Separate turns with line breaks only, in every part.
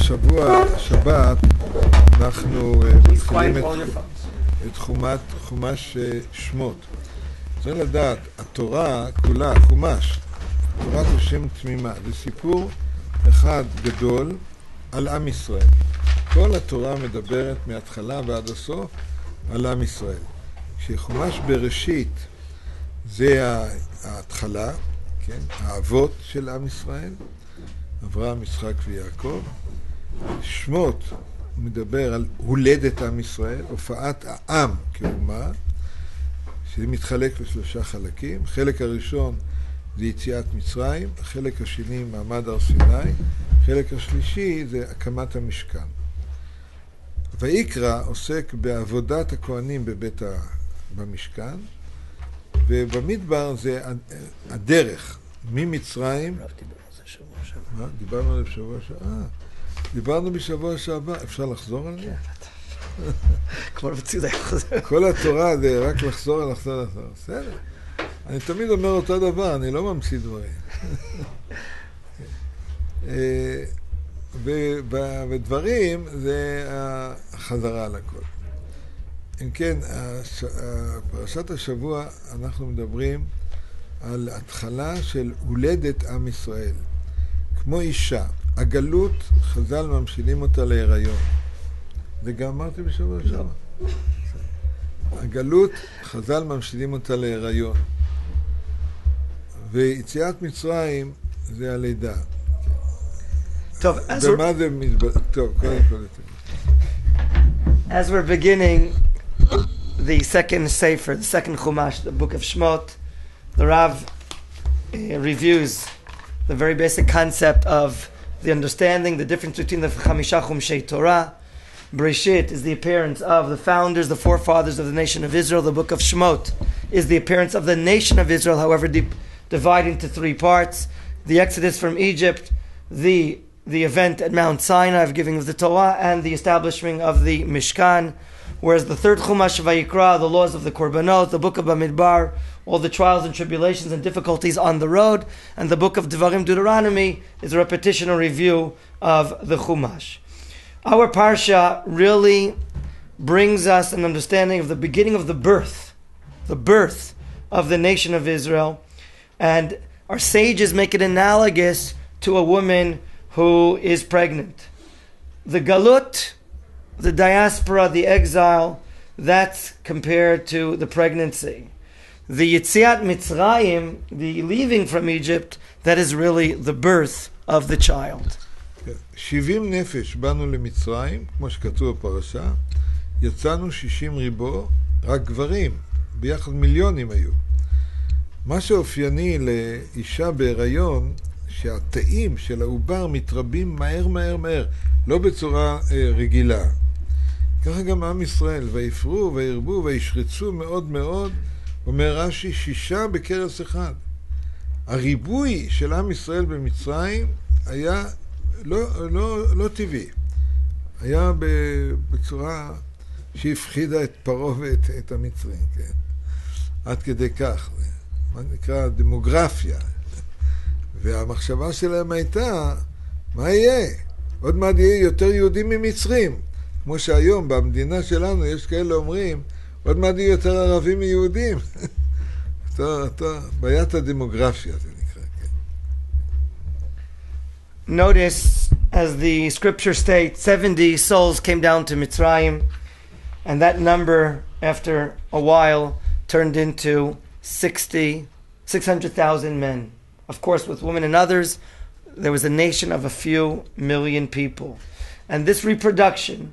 השבוע, שבת, אנחנו מתחילים את חומש שמות. צריך לדעת, התורה כולה, חומש, תורת השם תמימה, זה סיפור אחד גדול על עם ישראל. כל התורה מדברת מההתחלה ועד הסוף על עם ישראל. כשחומש בראשית זה ההתחלה, כן? האבות של עם ישראל, אברהם, יצחק ויעקב. שמות מדבר על הולדת עם ישראל, הופעת העם כאומה, שמתחלק לשלושה חלקים. החלק הראשון זה יציאת מצרים, החלק השני מעמד הר סיני, החלק השלישי זה הקמת המשכן. ויקרא עוסק בעבודת הכהנים במשכן, ובמדבר זה הדרך ממצרים. דיברנו עליו בשבוע שעבר. דיברנו בשבוע שעבר. אפשר לחזור על זה?
כבר בצידה חוזר.
כל התורה זה רק לחזור. בסדר. אני תמיד אומר אותו דבר, אני לא ממציא דברים. ודברים זה החזרה על הכל. אם כן, פרשת השבוע אנחנו מדברים על התחלה של הולדת עם ישראל. כמו אישה, הגלות, חז"ל ממשילים אותה להיריון. זה גם אמרתי בשבוע שעבר. הגלות, חז"ל ממשילים אותה להיריון. ויציאת מצרים זה הלידה.
טוב,
ומה זה טוב, קודם כל.
As we're beginning the second Sefer, the second Chumash, the book of Shmot, the Rav reviews the very basic concept of the understanding, the difference between the Chamisha Chumshei Torah. Breshit is the appearance of the founders, the forefathers of the nation of Israel. The book of Shmot is the appearance of the nation of Israel, however, divided into three parts. The Exodus from Egypt, the event at Mount Sinai of giving of the Torah, and the establishment of the Mishkan. Whereas the third Chumash Vayikra, the laws of the Korbanot, the book of Bamidbar, all the trials and tribulations and difficulties on the road, and the book of Devarim, Deuteronomy, is a repetition or review of the Chumash. Our Parsha really brings us an understanding of the beginning of the birth of the nation of Israel, and our sages make it analogous to a woman who is pregnant. The Galut, the diaspora, the exile, that's compared to the pregnancy. The Yetziat Mitzrayim, the leaving from Egypt, that is really the birth of the child.
70 נפש באנו למצרים, כמו שכתוב בפרשה, יצאנו 60 ריבו, רק גברים, ביחד מיליונים היו. מה שאופייני לאישה בהיריון, שהתאים של העובר מתרבים מהר, לא בצורה רגילה. ככה גם עם ישראל, ויפרו וירבו וישרצו מאוד מאוד, אומר רש"י, 6 בכרס אחד. הריבוי של עם ישראל במצרים היה לא טבעי. היה בצורה שהפחידה את פרעה ואת המצרים, כן? עד כדי כך. מה נקרא דמוגרפיה. והמחשבה שלהם הייתה, מה יהיה? עוד מעט יהיה יותר יהודים ממצרים. כמו שהיום במדינה שלנו יש כאלה אומרים, עוד מעט יהיו יותר ערבים מיהודים. בעיית הדמוגרפיה זה נקרא, כן.
Notice, as the scripture states, 70 souls came down to Mitzrayim, and that number, after a while, turned into 600,000 men. Of course, with women and others, there was a nation of a few million people. And this reproduction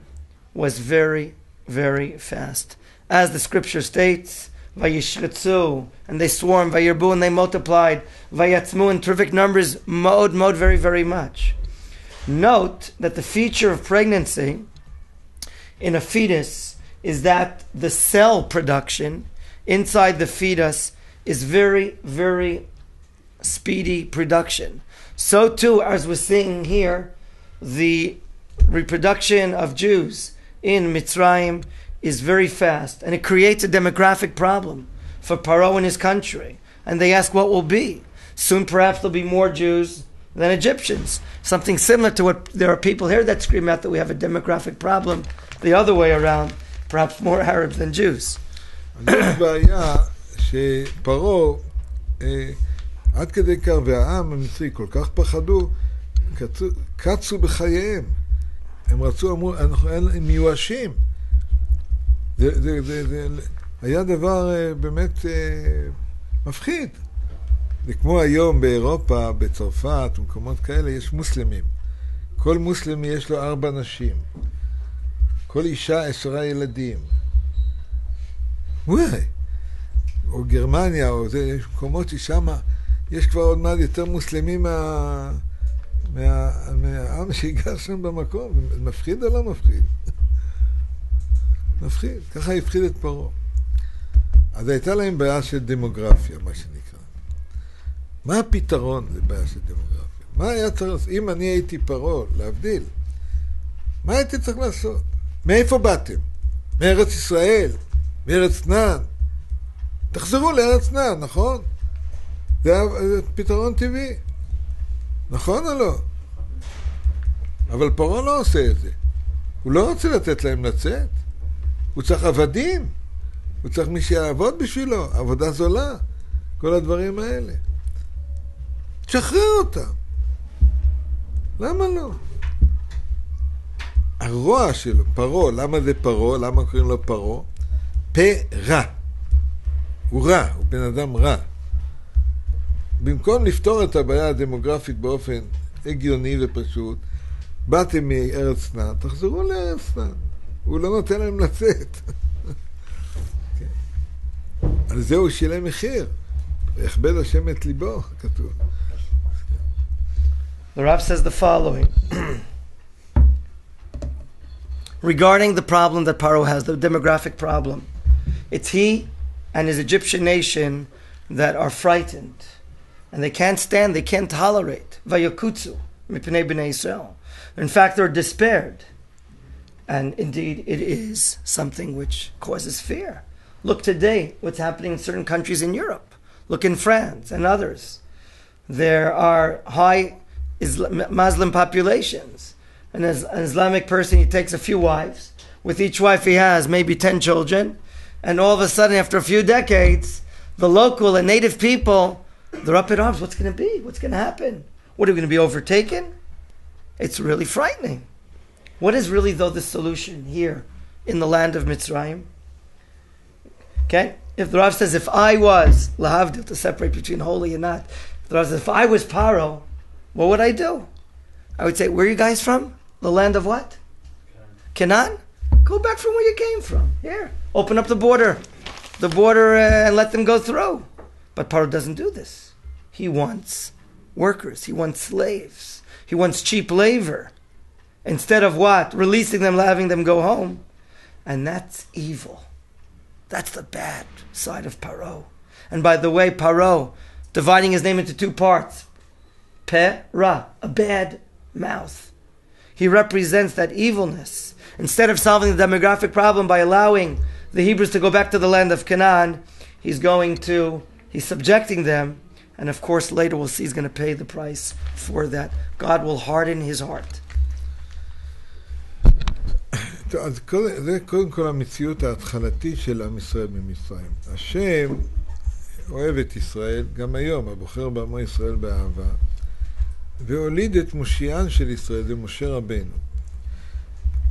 was very, very fast. As the scripture states, Vayishritzu, and they swarmed, Vayirbu, and they multiplied, Vayatzmu, in terrific numbers, Mod, very, very much. Note that the feature of pregnancy in a fetus is that the cell production inside the fetus is very, very speedy production. So too, as we're seeing here, the reproduction of Jews in Mitzrayim is very fast, and it creates a demographic problem for Paro and his country. And they ask what will be. Soon perhaps there'll be more Jews, than Egyptians. Something similar to what there are people here that scream out that we have a demographic problem the other way around, perhaps more Arabs than Jews.
יש בעיה שפרעה, עד כדי כך, והעם המצרי כל כך פחדו, קצו בחייהם. הם רצו, אמרו, הם מיואשים. זה היה דבר באמת מפחיד. זה כמו היום באירופה, בצרפת, במקומות כאלה, יש מוסלמים. כל מוסלמי יש לו 4 נשים. כל אישה 10 ילדים. וואי! או גרמניה, או זה, יש מקומות ששם יש כבר עוד מעט יותר מוסלמים מהעם שהיגר שם במקום. מפחיד או לא מפחיד? מפחיד. ככה הפחיד את פרעה. אז הייתה להם בעיה של דמוגרפיה, מה שנקרא. מה הפתרון לבעיה של דמוגרפיה? מה היה צריך, אם אני הייתי פרעה, להבדיל, מה הייתי צריך לעשות? מאיפה באתם? מארץ ישראל? מארץ כנען? תחזרו לארץ כנען, נכון? זה פתרון טבעי. נכון או לא? אבל פרעה לא עושה את זה. הוא לא רוצה לתת להם לצאת. הוא צריך עבדים. הוא צריך מי שיעבוד בשבילו. עבודה זולה. כל הדברים האלה. תשחרר אותם. למה לא? הרוע שלו, פרעה, למה זה פרעה? למה קוראים לו פרעה? רע. הוא רע, הוא בן אדם רע. במקום לפתור את הבעיה הדמוגרפית באופן הגיוני ופשוט, באתם מארץ כנען, תחזרו לארץ כנען. הוא לא נותן להם לצאת. על זה הוא שילם מחיר. יכבד השם את ליבו, כתוב.
The Rav says the following. Regarding the problem that Paro has, the demographic problem, it's he and his Egyptian nation that are frightened. And they can't stand, they can't tolerate. Vayakutsu, mipnei b'nei Yisrael. In fact, they're despaired. And indeed, it is something which causes fear. Look today, what's happening in certain countries in Europe. Look in France and others. There are high Muslim populations. And as an Islamic person, he takes a few wives. With each wife he has maybe 10 children. And all of a sudden, after a few decades, the local and native people, they're up in arms. What's going to be? What's going to happen? What, are we going to be overtaken? It's really frightening. What is really, though, the solution here in the land of Mitzrayim? Okay? If the Rav says, if I was, lahavdil, to separate between holy and not, if the Rav says, if I was Paro, what would I do? I would say, where are you guys from? The land of what? Canaan? Go back from where you came from. Here. Open up the border. And let them go through. But Paro doesn't do this. He wants workers. He wants slaves. He wants cheap labor. Instead of what? Releasing them, having them go home. And that's evil. That's the bad side of Paro. And by the way, Paro, dividing his name into 2 parts. Ra, a bad mouth. He represents that evilness. Instead of solving the demographic problem by allowing the Hebrews to go back to the land of Canaan, he's subjecting them. And of course, later we'll see he's going to pay the price for that. God will harden his heart.
אז זה קודם כל המציאות ההתחלתית של עם ישראל ממצרים. השם אוהב את ישראל, גם היום, הבוחר בעמו ישראל באהבה, והוליד את מושיען של ישראל, זה משה רבנו.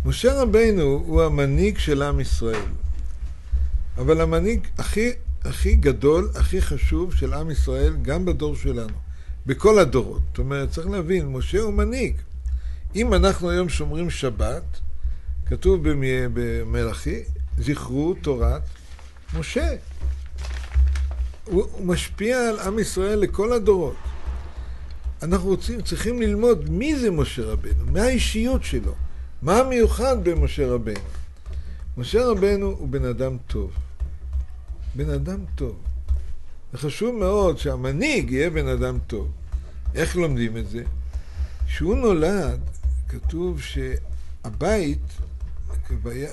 משה רבנו הוא המנהיג של עם ישראל. אבל המנהיג הכי גדול, הכי חשוב של עם ישראל, גם בדור שלנו. בכל הדורות. זאת אומרת, צריך להבין, משה הוא מנהיג. אם אנחנו היום שומרים שבת, כתוב במלאכי, זכרו תורת משה. הוא משפיע על עם ישראל לכל הדורות. אנחנו צריכים ללמוד מי זה משה רבנו, מה האישיות שלו, מה המיוחד במשה רבנו. משה רבנו הוא בן אדם טוב. בן אדם טוב. זה חשוב מאוד שהמנהיג יהיה בן אדם טוב. איך לומדים את זה? כשהוא נולד, כתוב שהבית,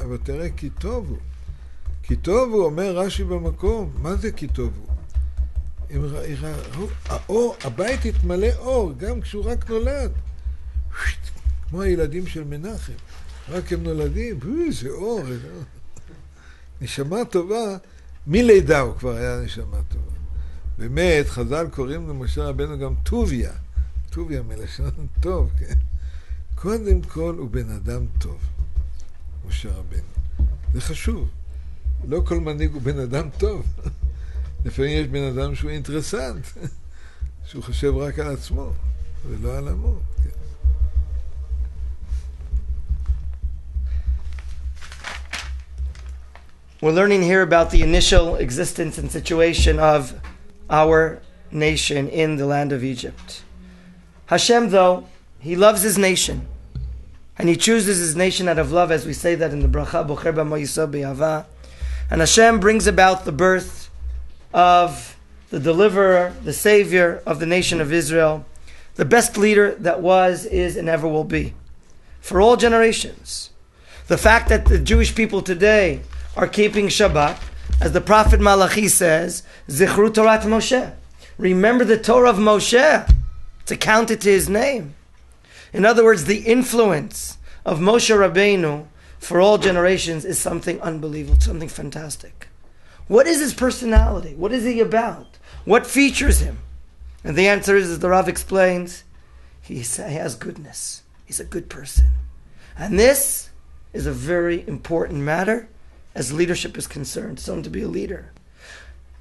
ותראה כי טוב הוא. כי טוב הוא, אומר רש"י במקום, מה זה כי טוב הוא? האור, הבית התמלא אור, גם כשהוא רק נולד. כמו הילדים של מנחם. רק הם נולדים, זה אור. נשמה טובה, מלידה הוא כבר היה נשמה טובה. באמת, חז"ל קוראים למשה רבנו גם טוביה. טוביה מלשון טוב, כן. קודם כל הוא בן אדם טוב, משה רבנו. זה חשוב. לא כל מנהיג הוא בן אדם טוב. לפעמים יש בן אדם שהוא אינטרסנט, שהוא חושב רק על עצמו, ולא על עמו. כן.
We're learning here about the initial existence and situation of our nation in the land of Egypt. Hashem, though, He loves His nation. And He chooses His nation out of love, as we say that in the bracha, Bocher b'mo yisod b'yava. And Hashem brings about the birth of the deliverer, the savior of the nation of Israel, the best leader that was, is, and ever will be, for all generations. The fact that the Jewish people today are keeping Shabbat, as the prophet Malachi says, Zichru Torat Moshe. Remember the Torah of Moshe. To count it to his name. In other words, the influence of Moshe Rabbeinu for all generations is something unbelievable, something fantastic. What is his personality? What is he about? What features him? And the answer is, as the Rav explains, he has goodness. He's a good person. And this is a very important matter as leadership is concerned, someone to be a leader.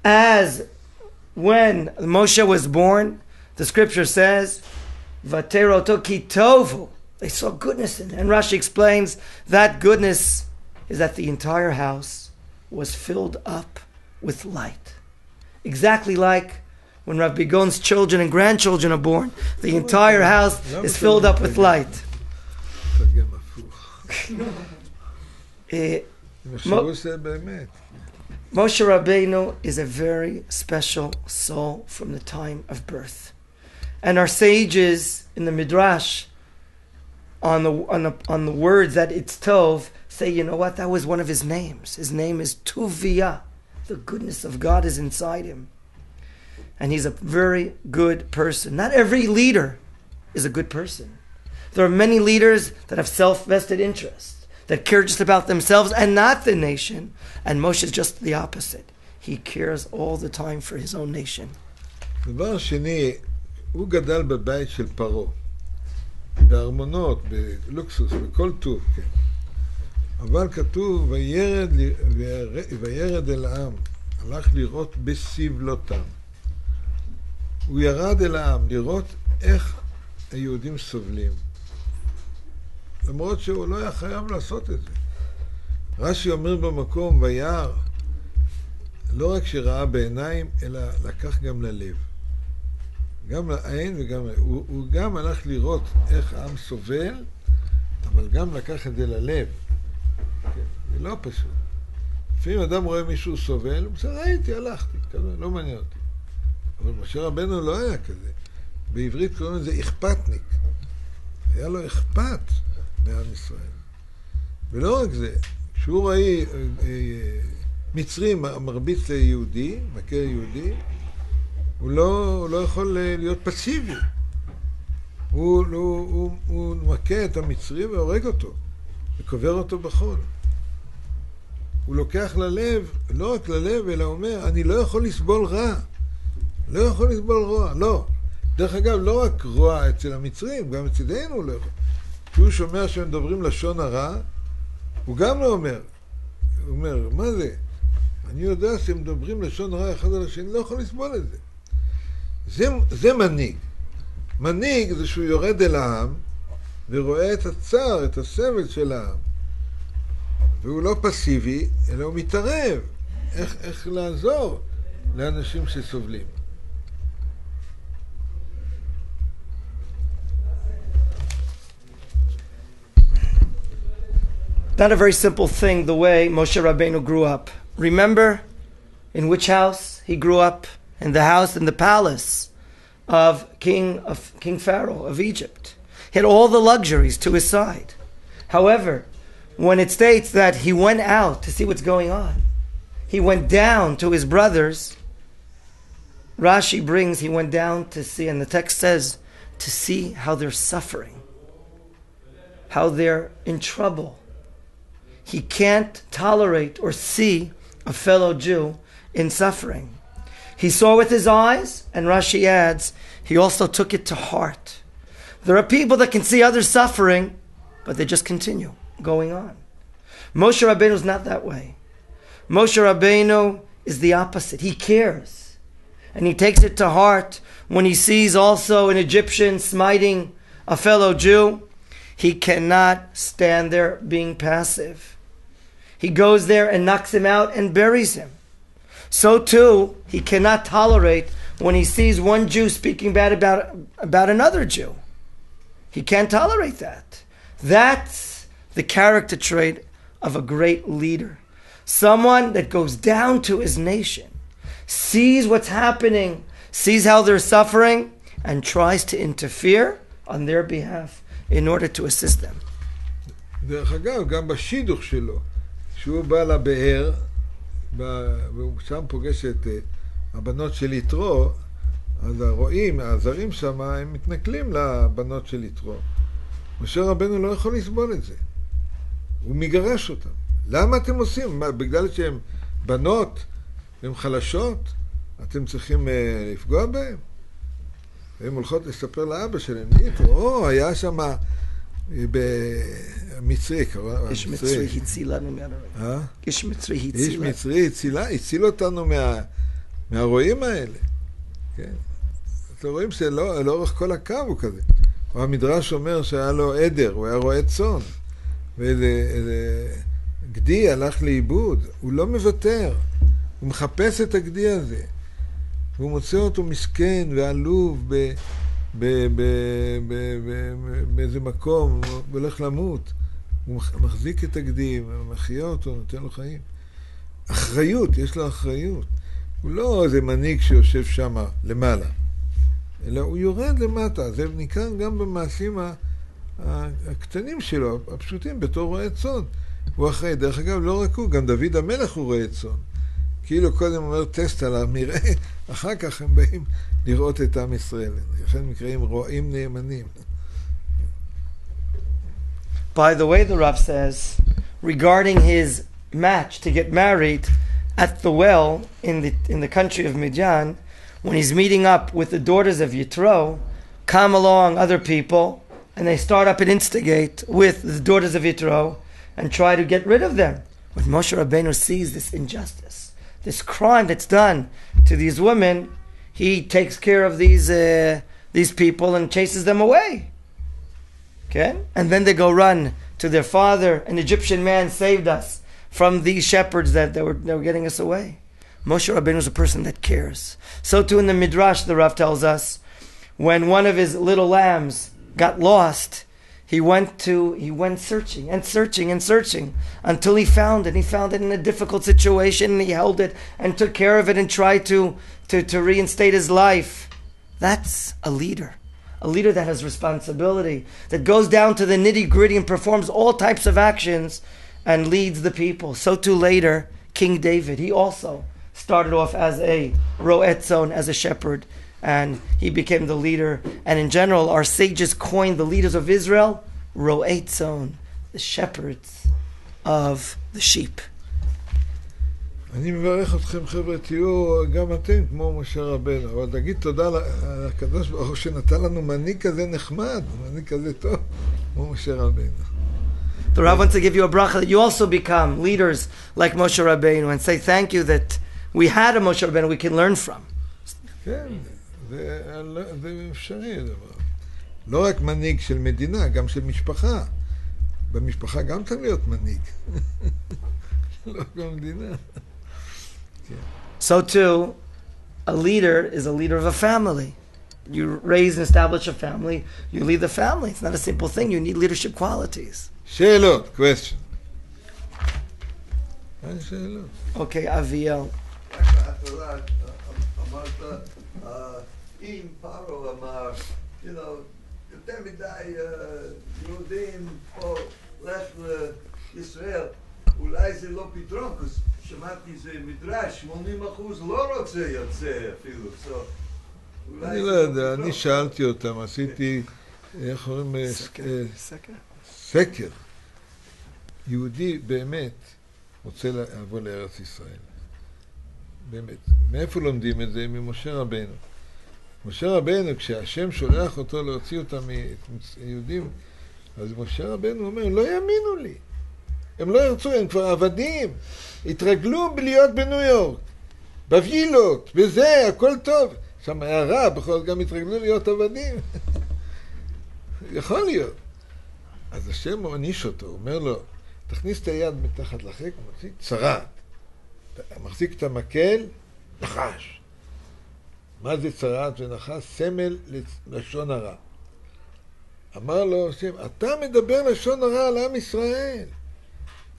As when Moshe was born, the scripture says, Vateroto ki tovu. They saw goodness in it. And Rashi explains that goodness is that the entire house was filled up with light. Exactly like when Rav Bigon's children and grandchildren are born, the entire house is filled up with light. Moshe Rabbeinu is a very special soul from the time of birth. And our sages in the Midrash, on the words that it's Tov, say, you know what, that was one of his names. His name is Tuvia. The goodness of God is inside him. And he's a very good person. Not every leader is a good person. There are many leaders that have self-vested interests, that care just about themselves and not the nation. And Moshe is just the opposite. He cares all the time for his own nation.
דבר שני, הוא גדל בבית של פרעה, בארמונות, בלוקסוס, בכל טוב, כן. אבל כתוב, וירד אל העם, הלך לראות בסבלותם. הוא ירד אל העם, לראות איך היהודים סובלים. למרות שהוא לא היה חייב לעשות את זה. רש"י אומר במקום, וירא, לא רק שראה בעיניים, אלא לקח גם ללב. גם לעין וגם... הוא גם הלך לראות איך העם סובל, אבל גם לקח את זה ללב. כן, זה לא פשוט. לפעמים אדם רואה מישהו סובל, הוא אומר, ראיתי, הלכתי, לא מעניין אותי. אבל משה רבנו לא היה כזה. בעברית קוראים לזה אכפתניק. היה לו אכפת מעם ישראל. ולא רק זה, כשהוא ראי מצרי מרביץ ליהודי, מכה יהודי, הוא לא יכול להיות פסיבי. הוא מכה את המצרי והורג אותו, וקובר אותו בחול. הוא לוקח ללב, לא רק ללב, אלא אומר, אני לא יכול לסבול רע. לא יכול לסבול רוע, לא. דרך אגב, לא רק רוע אצל המצרים, גם אצלנו הוא לא יכול. כשהוא שומע שהם מדברים לשון הרע, הוא גם לא אומר. הוא אומר, מה זה? אני יודע שהם מדברים לשון הרע אחד על השני, לא יכול לסבול את זה. זה מנהיג. מנהיג זה שהוא יורד אל העם, ורואה את הצער, את הסבל של העם. והוא לא פסיבי, אלא הוא מתערב. איך לעזור לאנשים שסובלים.
Not a very simple thing, the way Moshe Rabbeinu grew up. Remember in which house he grew up? In the house, in the palace of King Pharaoh of Egypt. He had all the luxuries to his side. However, when it states that he went out to see what's going on, he went down to his brothers, Rashi brings, he went down to see, and the text says, to see how they're suffering, how they're in trouble. He can't tolerate or see a fellow Jew in suffering. He saw with his eyes, and Rashi adds, he also took it to heart. There are people that can see others suffering, but they just continue going on. Moshe Rabbeinu is not that way. Moshe Rabbeinu is the opposite. He cares. And he takes it to heart when he sees also an Egyptian smiting a fellow Jew. He cannot stand there being passive. He goes there and knocks him out and buries him. So too, he cannot tolerate when he sees one Jew speaking bad about another Jew. He can't tolerate that. That's the character trait of a great leader. Someone that goes down to his nation, sees what's happening, sees how they're suffering, and tries to interfere on their behalf in order to assist them.
דרך אגב, גם בשידוך שלו, שהוא בא לבאר, והוא שם פוגש את הבנות של יתרו, אז הרועים, הזרים שם, הם מתנכלים לבנות של יתרו. משה רבנו לא יכול לסבול את זה. הוא מגרש אותם. למה אתם עושים? מה, בגלל שהן בנות, הן חלשות, אתם צריכים לפגוע בהן? הן הולכות לספר לאבא שלהם, יתרו, היה שם במצרי,
איש מצרי הציל לנו מהרעים. איש מצרי הציל.
איש מצרי הציל אותנו מהרועים האלה. כן. אתם רואים שלאורך כל הקו הוא כזה. המדרש אומר שהיה לו עדר, הוא היה רועה צאן. ואיזה גדי הלך לאיבוד. הוא לא מוותר. הוא מחפש את הגדי הזה. והוא מוצא אותו מסכן ועלוב באיזה מקום, הוא הולך למות. הוא מחזיק את הגדי, מחיה אותו, נותן לו חיים. אחריות, יש לו אחריות. הוא לא איזה מנהיג שיושב שם למעלה, אלא הוא יורד למטה. זה ניכר גם במעשים הקטנים שלו, הפשוטים, בתור רועה צאן. הוא אחראי. דרך אגב, לא רק הוא, גם דוד המלך הוא רועה צאן. כאילו קודם אומר טסט על המראה, אחר כך הם באים לראות את עם ישראל. לכן נקראים רועים נאמנים.
By the way, the Rav says, regarding his match to get married at the well in the country of Midian, when he's meeting up with the daughters of Yitro, come along other people, and they start up and instigate with the daughters of Yitro and try to get rid of them. When Moshe Rabbeinu sees this injustice, this crime that's done to these women, he takes care of these people and chases them away. Okay? And then they go run to their father. An Egyptian man saved us from these shepherds that they were getting us away. Moshe Rabbeinu is a person that cares. So too in the Midrash, the Rav tells us, when one of his little lambs got lost, he went searching and searching and searching until he found it. He found it in a difficult situation, and he held it and took care of it and tried to reinstate his life. That's a leader that has responsibility, that goes down to the nitty-gritty and performs all types of actions and leads the people. So too later, King David, he also started off as a ro'et zon, as a shepherd, and he became the leader. And in general, our sages coined the leaders of Israel ro'et zon, the shepherds of the sheep.
אני מברך אתכם חבר'ה, תהיו גם אתם כמו משה רבנו, אבל תגיד תודה לקדוש ברוך הוא שנתן לנו מנהיג כזה נחמד, מנהיג כזה טוב, כמו משה רבנו.
The Rav wants to give you a bracha that you also become leaders like Moshe Rabbeinu and say thank you that we had a Moshe Rabbeinu we can learn from.
כן, זה אפשרי הדבר. לא רק מנהיג של מדינה, גם של משפחה. במשפחה גם צריך להיות מנהיג. לא גם מדינה.
So too, a leader is a leader of a family. You raise and establish a family, you lead the family. It's not a simple thing. You need leadership qualities.
שאלות, question. שאלות.
Okay, Aviel.
אמרת, אם פרו אמר, יותר מדי יהודים פה לך לישראל, אולי זה לא פתרון, שמעתי זה מדרש, 80% לא רוצה יוצא אפילו.
אני לא יודע, אני שאלתי אותם, עשיתי, איך קוראים? סקר. יהודי באמת רוצה לבוא לארץ ישראל. באמת. מאיפה לומדים את זה? ממשה רבנו. משה רבנו, כשהשם שולח אותו להוציא אותם מיהודים, אז משה רבנו אומר, לא יאמינו לי. הם לא ירצו, הם כבר עבדים. התרגלו בלהיות בניו יורק. בווילות, וזה, הכל טוב. שם היה רע, בכל זאת גם התרגלו להיות עבדים. יכול להיות. אז השם מעניש אותו, אומר לו, תכניס את היד מתחת לחק, מוציא צרעת. מחזיק את המקל, נחש. מה זה צרעת ונחש? סמל לשון הרע. אמר לו השם, אתה מדבר לשון הרע על עם ישראל.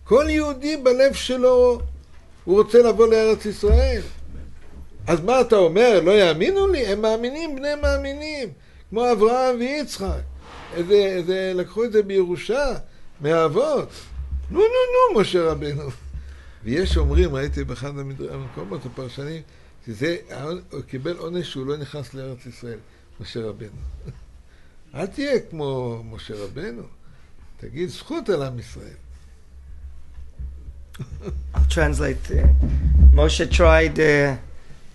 כל יהודי בלב שלו, הוא רוצה לבוא לארץ ישראל. אז מה אתה אומר? לא יאמינו לי? הם מאמינים, בני מאמינים. כמו אברהם ויצחק. לקחו את זה בירושה, מהאבות. נו, משה רבנו. ויש אומרים, ראיתי באחד המקומות הפרשנים, שזה, הוא קיבל עונש שהוא לא נכנס לארץ ישראל, משה רבנו. אל תהיה כמו משה רבנו. תגיד זכות על עם ישראל.
I'll translate. Moshe tried,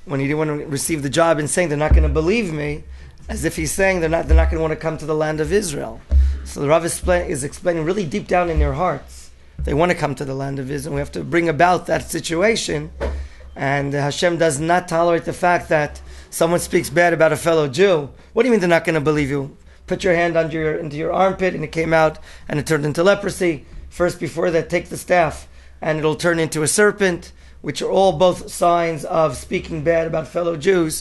when he didn't want to receive the job, and saying they're not going to believe me, as if he's saying they're not going to want to come to the land of Israel. So the Rav is explaining really deep down in their hearts, they want to come to the land of Israel. We have to bring about that situation, and Hashem does not tolerate the fact that someone speaks bad about a fellow Jew. What do you mean they're not going to believe you? Put your hand into your armpit, and it came out, and it turned into leprosy. First, before that, take the staff, and it'll turn into a serpent, which are all both signs of speaking bad about fellow Jews.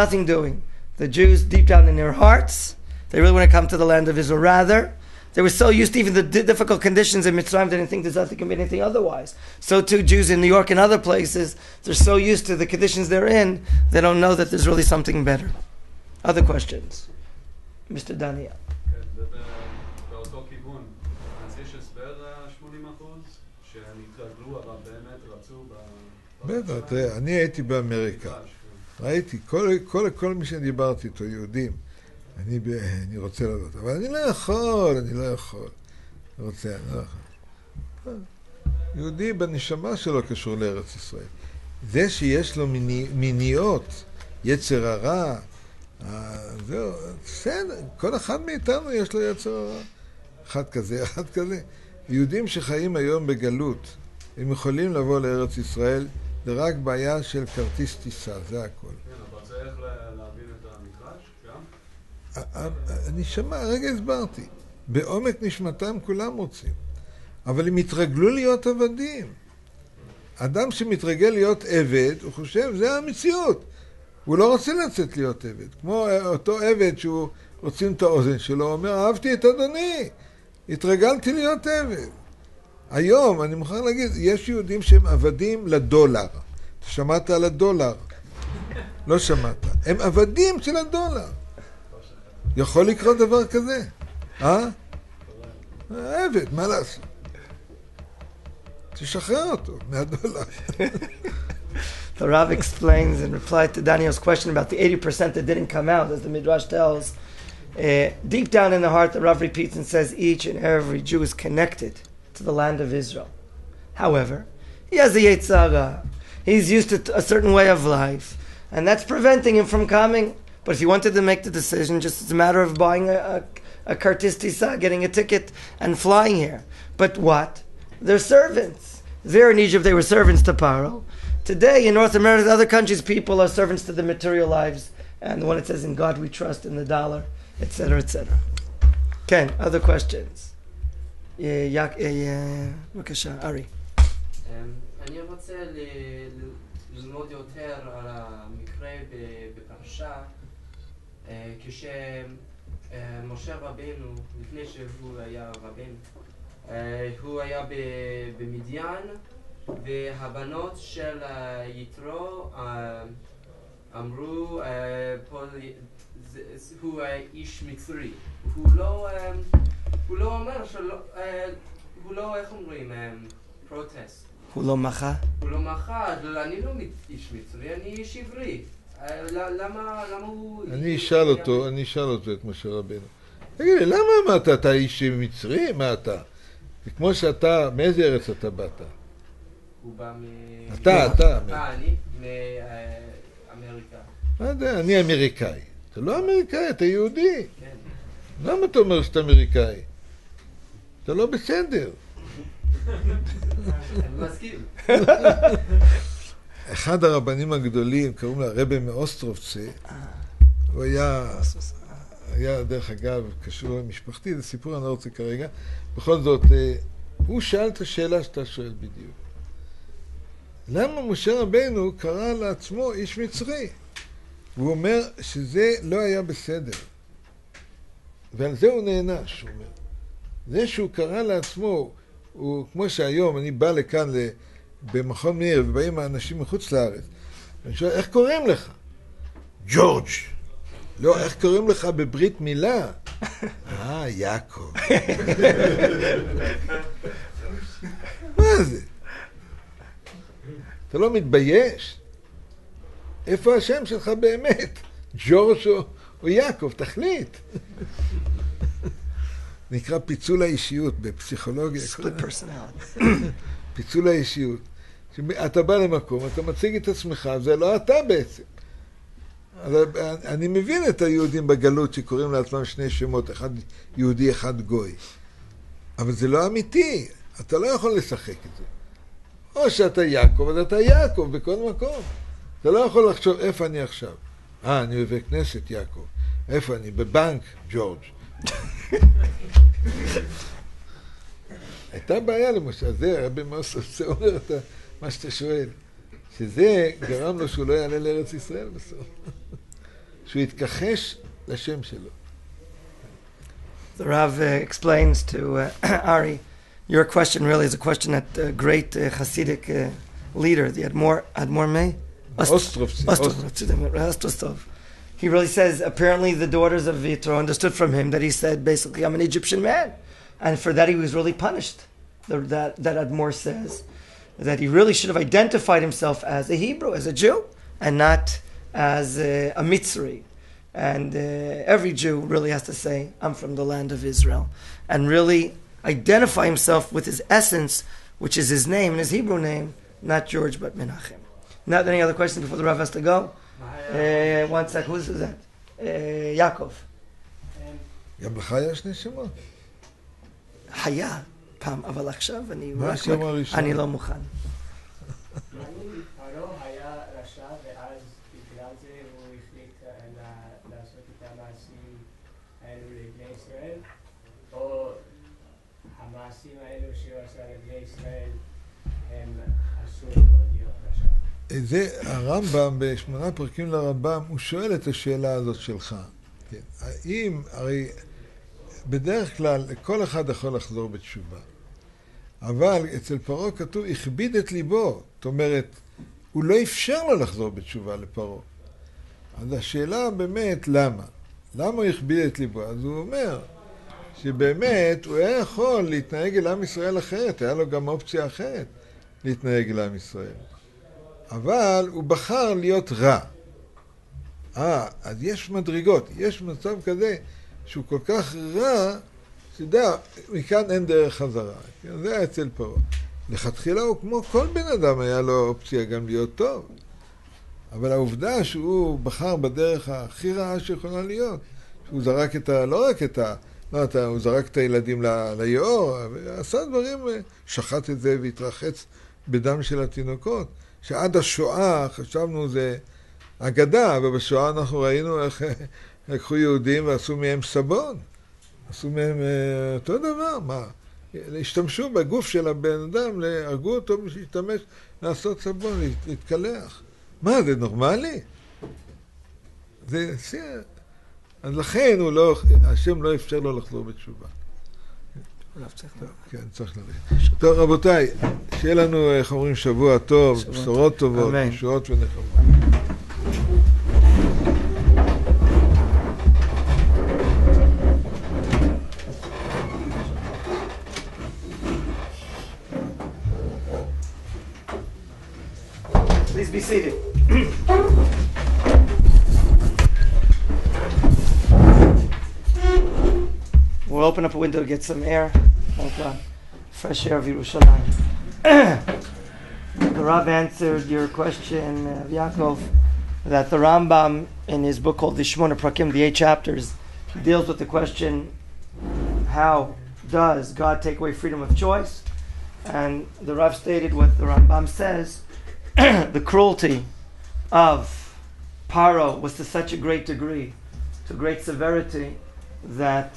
Nothing doing. The Jews, deep down in their hearts, they really want to come to the land of Israel. Rather, they were so used to even the difficult conditions in Mitzrayim, they didn't think there's nothing can be anything otherwise. So too, Jews in New York and other places, they're so used to the conditions they're in, they don't know that there's really something better. Other questions? Mr. Daniel.
באותו כיוון, אז יש הסבר 80% שנתרגלו, אבל באמת רצו
בטח, תראה, אני הייתי באמריקה. ראיתי, כל מי שדיברתי איתו, יהודים, אני רוצה לדעת, אבל אני לא יכול. יהודי בנשמה שלו קשור לארץ ישראל. זה שיש לו מיניות, יצר הרע, זהו, בסדר, כל אחד מאיתנו יש לו יצר הרע. אחד כזה. יהודים שחיים היום בגלות, הם יכולים לבוא לארץ ישראל, זה רק בעיה של כרטיס טיסה, זה הכל.
כן, אבל צריך להבין את המדרש, גם?
אני שמע, הרגע הסברתי. בעומק נשמתם כולם רוצים. אבל הם התרגלו להיות עבדים. אדם שמתרגל להיות עבד, הוא חושב, זה המציאות. הוא לא רוצה לצאת להיות עבד. כמו אותו עבד שהוא רוצים את האוזן שלו, הוא אומר, אהבתי את אדוני. התרגלתי להיות עבד. היום, אני מוכן להגיד, יש יהודים שהם עבדים לדולר. אתה שמעת על הדולר? לא שמעת. הם עבדים של הדולר. יכול לקרות דבר כזה? עבד, מה לעשות? תשחרר אותו מהדולר.
The Rav explains in reply to Daniel's question about the 80% that didn't come out, as the Midrash tells. Deep down in the heart, the Rav repeats and says each and every Jew is connected to the land of Israel. However, he has a Yetzirah. He's used to a certain way of life, and that's preventing him from coming. But if he wanted to make the decision, just it's a matter of buying a kartis tisa, getting a ticket, and flying here. But what? They're servants. There in Egypt, they were servants to Paro. Today, in North America and other countries, people are servants to the material lives. And the one it says, in God we trust, in the dollar, etc., etc. Ken, other questions? בבקשה, ארי.
אני רוצה ללמוד יותר על המקרה בפרשה, כשמשה רבנו, לפני שהוא היה רבנו, הוא היה במדיין, והבנות של יתרו אמרו, הוא איש מצרי. הוא לא אומר, הוא לא, איך אומרים, פרוטסט.
הוא לא מחה?
הוא לא מחה, אני לא איש מצרי, אני איש עברי. למה הוא...
אני אשאל אותו את משה רבנו. תגיד לי, למה אמרת אתה איש מצרי? מה אתה? זה כמו שאתה, מאיזה ארץ אתה באת?
הוא בא
אתה.
אני מאמריקה.
מה יודע, אני אמריקאי. אתה לא אמריקאי, אתה יהודי.
כן.
למה אתה אומר שאתה אמריקאי? אתה לא בסדר.
אני מסכים.
אחד הרבנים הגדולים, קוראים לה רבי מאוסטרובצה, הוא היה דרך אגב קשור למשפחתי, זה סיפור אני לא רוצה כרגע. בכל זאת, הוא שאל את השאלה שאתה שואל בדיוק. למה משה רבנו קרא לעצמו איש מצרי? הוא אומר שזה לא היה בסדר. ועל זה הוא נענש, הוא אומר. זה שהוא קרא לעצמו, הוא כמו שהיום אני בא לכאן במכון מאיר ובאים האנשים מחוץ לארץ. ואני שואל, איך קוראים לך? ג'ורג'. לא, איך קוראים לך בברית מילה? יעקב. מה זה? אתה לא מתבייש? איפה השם שלך באמת? ג'ורג' או יעקב, תחליט. נקרא פיצול האישיות בפסיכולוגיה.
Split personality.
פיצול האישיות. אתה בא למקום, אתה מציג את עצמך, זה לא אתה בעצם. אני מבין את היהודים בגלות שקוראים לעצמם שני שמות, אחד יהודי, אחד גוי. אבל זה לא אמיתי, אתה לא יכול לשחק את זה. או שאתה יעקב, אז אתה יעקב בכל מקום. אתה לא יכול לחשוב איפה אני עכשיו. אני בבית כנסת יעקב. איפה אני? בבנק ג'ורג'. הייתה בעיה למשל, זה רבי מאוסטרובצה אומר מה שאתה שואל, שזה גרם לו שהוא לא יעלה לארץ ישראל בסוף. שהוא יתכחש לשם שלו.
The Rav explains to Ari, your question really is a question that a great Hasidic leader, the Admor Mei? Ostrov. He really says, apparently the daughters of Yitro understood from him that he said, basically, I'm an Egyptian man. And for that he was really punished. That Admor says that he really should have identified himself as a Hebrew, as a Jew, and not as a Mitzri. And every Jew really has to say, I'm from the land of Israel. And really identify himself with his essence, which is his name and his Hebrew name, not George but Menachem. Not any other questions before the Rav has to go? 1 sec, who's that? Yaakov.
גם לך יש שני שמות?
היה פעם, אבל עכשיו
מה השם הראשון?
אני לא מוכן.
פרעה היה רשע, ואז בגלל זה הוא החליט לעשות את המעשים האלו לבני ישראל, או המעשים האלו שהוא עשה לבני ישראל הם אסור לו להיות רשע.
זה הרמב"ם, ב8 פרקים לרמב"ם, הוא שואל את השאלה הזאת שלך. כן. האם, הרי בדרך כלל כל אחד יכול לחזור בתשובה. אבל אצל פרעה כתוב, הכביד את ליבו. זאת אומרת, הוא לא אפשר לו לחזור בתשובה לפרעה. אז השאלה באמת, למה? למה הוא הכביד את ליבו? אז הוא אומר שבאמת הוא היה יכול להתנהג אל עם ישראל אחרת, היה לו גם אופציה אחרת להתנהג אל עם ישראל. אבל הוא בחר להיות רע. אז יש מדרגות, יש מצב כזה שהוא כל כך רע, שדע, מכאן אין דרך חזרה. זה היה אצל פרעה. לכתחילה הוא כמו כל בן אדם היה לו אופציה גם להיות טוב. אבל העובדה שהוא בחר בדרך הכי רעה שיכולה להיות, שהוא זרק הוא זרק את הילדים ליאור, ועשה דברים, שחט את זה והתרחץ בדם של התינוקות, שעד השואה חשבנו זה אגדה, ובשואה אנחנו ראינו איך לקחו יהודים ועשו מהם סבון. עשו מהם אותו דבר, מה? השתמשו בגוף של הבן אדם, הרגו אותו בשביל להשתמש, לעשות סבון, להתקלח. מה, זה נורמלי? זה אז לכן השם לא אפשר לו לחזור בתשובה. כן, צריך ללכת. טוב, רבותיי, שיהיה לנו, איך אומרים, שבוע טוב, בשורות טובות, ישועות ונחמות.
be seated. We'll open up a window to get some air. Thank God. Fresh air of Yerushalayim. The Rav answered your question, Yaakov, that the Rambam, in his book called the Shmona Prakim, the 8 chapters, deals with the question, how does God take away freedom of choice? And the Rav stated what the Rambam says, the cruelty of Paro was to such a great degree, to great severity, that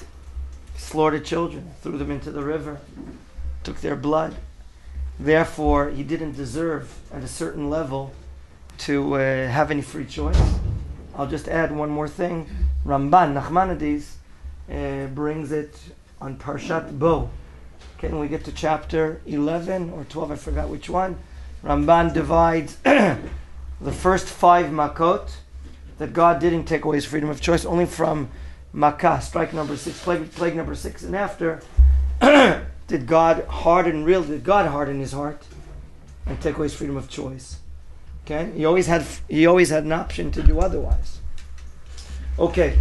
he slaughtered children, threw them into the river, took their blood. Therefore, he didn't deserve, at a certain level, to have any free choice. I'll just add one more thing. Ramban, Nachmanides, brings it on Parshat Bo. Okay, when we get to chapter 11 or 12, I forgot which one, Ramban divides the first 5 makot that God didn't take away his freedom of choice, only from Makkah, strike number 6, plague number 6, and after, did God harden his heart and take away his freedom of choice. Okay? He always had an option to do otherwise. Okay.